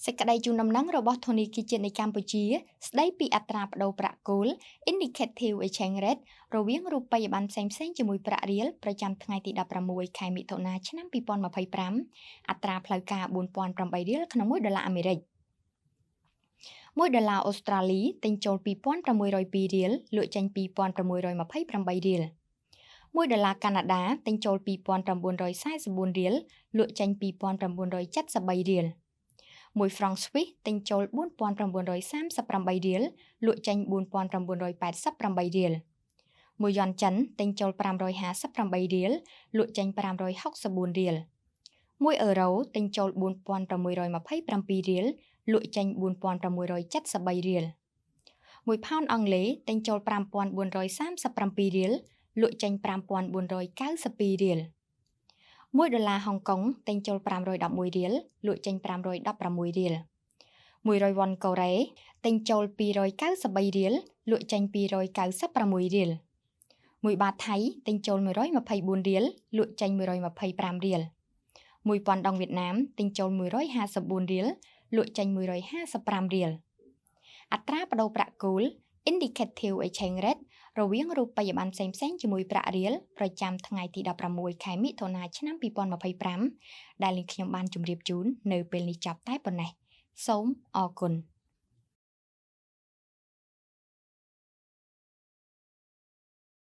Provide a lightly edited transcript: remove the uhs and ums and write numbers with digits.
សេចក្តីជូនដំណឹងរបស់ធនាគារជាតិនៃកម្ពុជាស្តីពីអត្រាប្តូរប្រាក់គោល Indicative Exchange Rate រវាងរូបិយប័ណ្ណផ្សេងៗជាមួយប្រាក់រៀលប្រចាំថ្ងៃទី16 ខែមិថុនាឆ្នាំ2025អត្រាផ្លូវការ 4,800 រៀលក្នុង1ដុល្លារអាមេរិក1ដុល្លារអូស្ត្រាលីទិញចូល 2,602 រៀលលក់ចេញ 2,628 រៀល1ដុល្លារកាណាដាទិញចូល 2,944 រៀលលក់ចេញ 2,973 រៀល1ហ្វ្រង់ស្វីសទិញចូល 4,938 រៀលលក់ចេញ 4,988 រៀល1យ៉ន់ចិនទិញចូល 558 រៀលលក់ចេញ 564 រៀល1អឺរ៉ូទិញចូល 4,627 រៀលលក់ចេញ 4,673 រៀល1ផោនអង់គ្លេសទិញចូល 5,437 រៀលលក់ចេញ 5,492 រៀល1ដុល្លារហុងកុងទិញចូល 511 រៀលលក់ចេញ 516 រៀល100វ៉ុនកូរ៉េទិញចូល 293 រៀលលក់ចេញ 296 រៀល1បាតថៃទិញចូល 124 រៀលលក់ចេញ 125 រៀល1000ដងវៀតណាមទិញចូល 154 រៀលលក់ចេញ 155 រៀលអត្រាប្តូរប្រាក់គោល Indicative Exchange Rate រវាងរូបិយប័ណ្ណផ្សេងៗជាមួយប្រាក់រៀលប្រចាំថ្ងៃទី16 ខែមិថុនាឆ្នាំ2025ដែលនាងខ្ញុំបានជម្រាបជូននៅពេលនេះចប់តែប៉ុណ្ណេះសូមអរគុណ